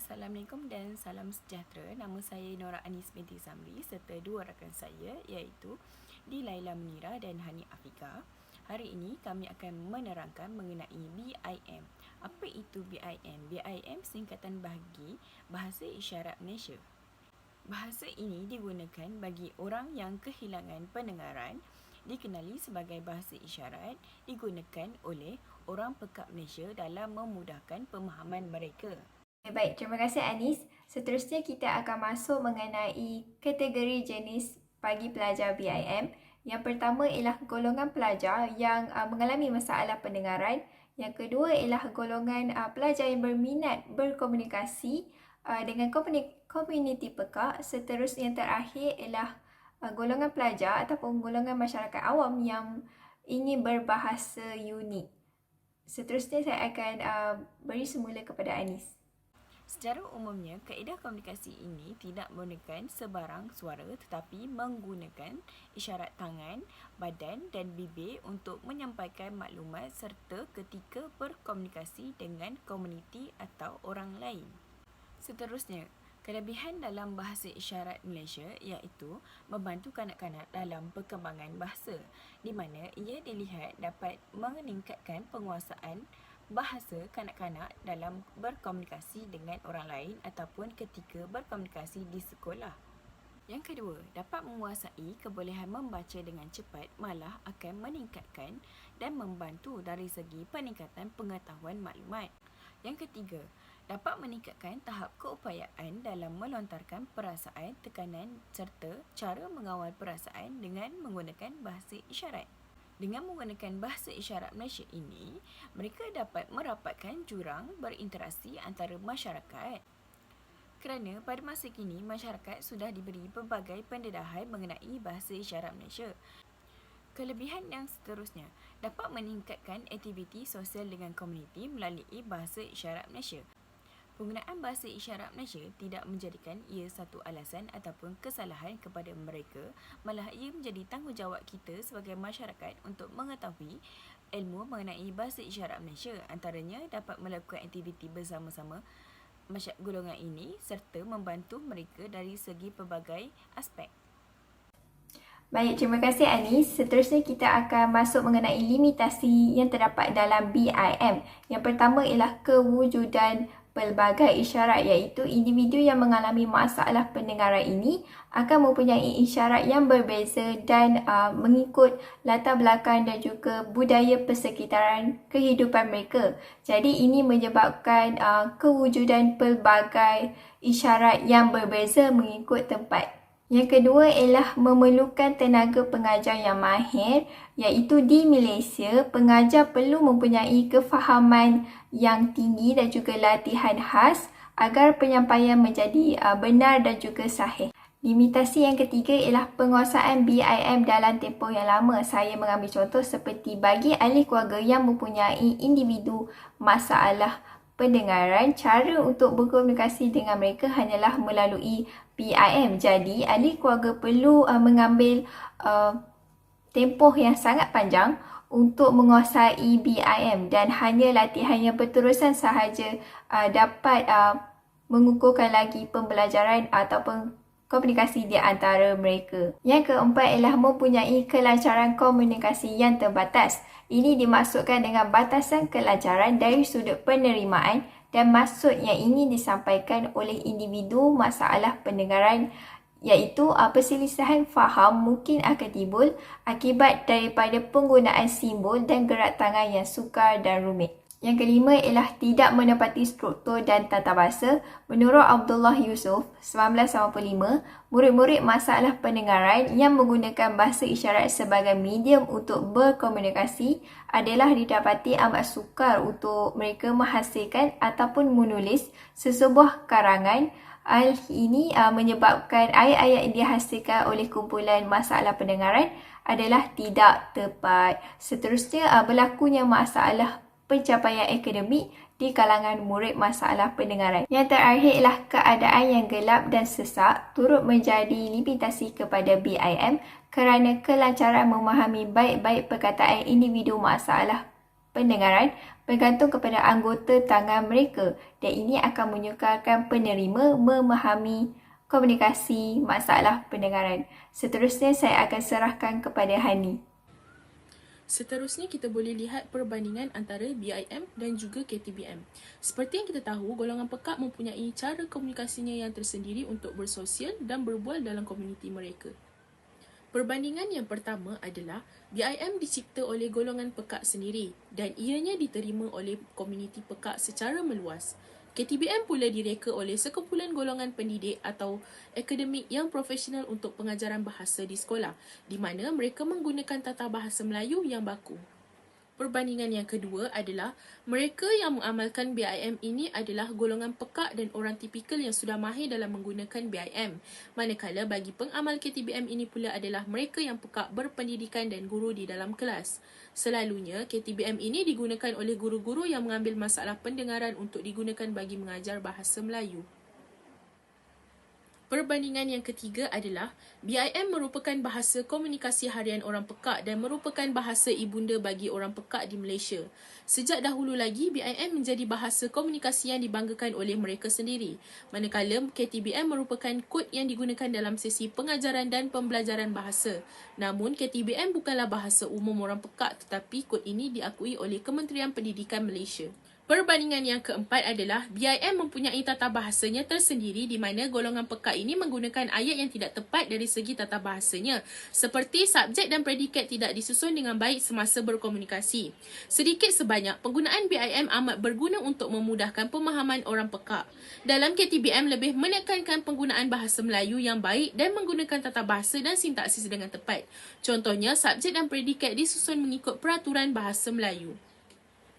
Assalamualaikum dan salam sejahtera. Nama saya Nora Anis binti Zamri serta dua rakan saya iaitu Dilaila Munira dan Hani Afika. Hari ini kami akan menerangkan mengenai BIM. Apa itu BIM? BIM singkatan bagi Bahasa Isyarat Malaysia. Bahasa ini digunakan bagi orang yang kehilangan pendengaran, dikenali sebagai bahasa isyarat, digunakan oleh orang pekak Malaysia dalam memudahkan pemahaman mereka. Baik, terima kasih Anis. Seterusnya kita akan masuk mengenai kategori jenis bagi pelajar BIM. Yang pertama ialah golongan pelajar yang mengalami masalah pendengaran. Yang kedua ialah golongan pelajar yang berminat berkomunikasi dengan komuniti pekak. Seterusnya yang terakhir ialah golongan pelajar ataupun golongan masyarakat awam yang ingin berbahasa unik. Seterusnya saya akan beri semula kepada Anis. Secara umumnya, kaedah komunikasi ini tidak menggunakan sebarang suara tetapi menggunakan isyarat tangan, badan dan bibir untuk menyampaikan maklumat serta ketika berkomunikasi dengan komuniti atau orang lain. Seterusnya, kelebihan dalam bahasa isyarat Malaysia iaitu membantu kanak-kanak dalam perkembangan bahasa, di mana ia dilihat dapat meningkatkan penguasaan bahasa kanak-kanak dalam berkomunikasi dengan orang lain ataupun ketika berkomunikasi di sekolah. Yang kedua, dapat menguasai kebolehan membaca dengan cepat malah akan meningkatkan dan membantu dari segi peningkatan pengetahuan maklumat. Yang ketiga, dapat meningkatkan tahap keupayaan dalam melontarkan perasaan, tekanan serta cara mengawal perasaan dengan menggunakan bahasa isyarat. Dengan menggunakan bahasa isyarat Malaysia ini, mereka dapat merapatkan jurang berinteraksi antara masyarakat. Kerana pada masa kini, masyarakat sudah diberi pelbagai pendedahan mengenai bahasa isyarat Malaysia. Kelebihan yang seterusnya, dapat meningkatkan aktiviti sosial dengan komuniti melalui bahasa isyarat Malaysia. Penggunaan bahasa isyarat Malaysia tidak menjadikan ia satu alasan ataupun kesalahan kepada mereka, malah ia menjadi tanggungjawab kita sebagai masyarakat untuk mengetahui ilmu mengenai bahasa isyarat Malaysia, antaranya dapat melakukan aktiviti bersama-sama golongan ini serta membantu mereka dari segi pelbagai aspek. Baik, terima kasih Anis. Seterusnya kita akan masuk mengenai limitasi yang terdapat dalam BIM. Yang pertama ialah kewujudan pelbagai isyarat, iaitu individu yang mengalami masalah pendengaran ini akan mempunyai isyarat yang berbeza dan mengikut latar belakang dan juga budaya persekitaran kehidupan mereka. Jadi ini menyebabkan kewujudan pelbagai isyarat yang berbeza mengikut tempat. Yang kedua ialah memerlukan tenaga pengajar yang mahir, iaitu di Malaysia, pengajar perlu mempunyai kefahaman yang tinggi dan juga latihan khas agar penyampaian menjadi benar dan juga sahih. Limitasi yang ketiga ialah penguasaan BIM dalam tempoh yang lama. Saya mengambil contoh seperti bagi ahli keluarga yang mempunyai individu masalah pendengaran, cara untuk berkomunikasi dengan mereka hanyalah melalui BIM. Jadi, ahli keluarga perlu mengambil tempoh yang sangat panjang untuk menguasai BIM dan hanya latihan yang berterusan sahaja dapat mengukuhkan lagi pembelajaran ataupun komunikasi di antara mereka. Yang keempat ialah mempunyai kelancaran komunikasi yang terbatas. Ini dimaksudkan dengan batasan kelancaran dari sudut penerimaan dan maksud yang ingin disampaikan oleh individu masalah pendengaran, iaitu perselisihan faham mungkin akan timbul akibat daripada penggunaan simbol dan gerak tangan yang sukar dan rumit. Yang kelima ialah tidak menepati struktur dan tata bahasa. Menurut Abdullah Yusuf, 1985, murid-murid masalah pendengaran yang menggunakan bahasa isyarat sebagai medium untuk berkomunikasi adalah didapati amat sukar untuk mereka menghasilkan ataupun menulis sesebuah karangan. Hal ini menyebabkan ayat-ayat yang dihasilkan oleh kumpulan masalah pendengaran adalah tidak tepat. Seterusnya, berlakunya masalah pencapaian akademik di kalangan murid masalah pendengaran. Yang terakhir ialah keadaan yang gelap dan sesak turut menjadi limitasi kepada BIM kerana kelancaran memahami baik-baik perkataan individu masalah pendengaran bergantung kepada anggota tangan mereka dan ini akan menyukarkan penerima memahami komunikasi masalah pendengaran. Seterusnya saya akan serahkan kepada Hani. Seterusnya kita boleh lihat perbandingan antara BIM dan juga KTBM. Seperti yang kita tahu, golongan pekak mempunyai cara komunikasinya yang tersendiri untuk bersosial dan berbual dalam komuniti mereka. Perbandingan yang pertama adalah BIM dicipta oleh golongan pekak sendiri dan ianya diterima oleh komuniti pekak secara meluas. KTBM pula direka oleh sekumpulan golongan pendidik atau akademik yang profesional untuk pengajaran bahasa di sekolah, di mana mereka menggunakan tata bahasa Melayu yang baku. Perbandingan yang kedua adalah mereka yang mengamalkan BIM ini adalah golongan pekak dan orang tipikal yang sudah mahir dalam menggunakan BIM. Manakala bagi pengamal KTBM ini pula adalah mereka yang pekak berpendidikan dan guru di dalam kelas. Selalunya, KTBM ini digunakan oleh guru-guru yang mengambil masalah pendengaran untuk digunakan bagi mengajar bahasa Melayu. Perbandingan yang ketiga adalah BIM merupakan bahasa komunikasi harian orang pekak dan merupakan bahasa ibunda bagi orang pekak di Malaysia. Sejak dahulu lagi, BIM menjadi bahasa komunikasi yang dibanggakan oleh mereka sendiri. Manakala KTBM merupakan kod yang digunakan dalam sesi pengajaran dan pembelajaran bahasa. Namun, KTBM bukanlah bahasa umum orang pekak tetapi kod ini diakui oleh Kementerian Pendidikan Malaysia. Perbandingan yang keempat adalah BIM mempunyai tata bahasanya tersendiri di mana golongan pekak ini menggunakan ayat yang tidak tepat dari segi tata bahasanya, seperti subjek dan predikat tidak disusun dengan baik semasa berkomunikasi. Sedikit sebanyak, penggunaan BIM amat berguna untuk memudahkan pemahaman orang pekak. Dalam KTBM lebih menekankan penggunaan bahasa Melayu yang baik dan menggunakan tata bahasa dan sintaksis dengan tepat. Contohnya, subjek dan predikat disusun mengikut peraturan bahasa Melayu.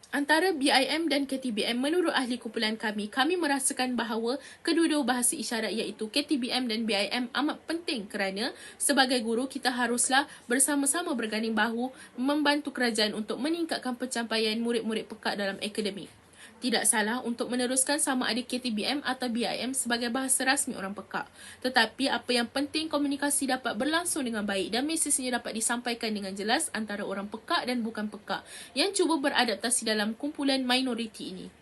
Antara BIM dan KTBM, menurut ahli kumpulan kami merasakan bahawa kedua-dua bahasa isyarat iaitu KTBM dan BIM amat penting kerana sebagai guru kita haruslah bersama-sama berganding bahu membantu kerajaan untuk meningkatkan pencapaian murid-murid pekak dalam akademik. Tidak salah untuk meneruskan sama ada KTBM atau BIM sebagai bahasa rasmi orang pekak. Tetapi apa yang penting komunikasi dapat berlangsung dengan baik dan mesejnya dapat disampaikan dengan jelas antara orang pekak dan bukan pekak yang cuba beradaptasi dalam kumpulan minoriti ini.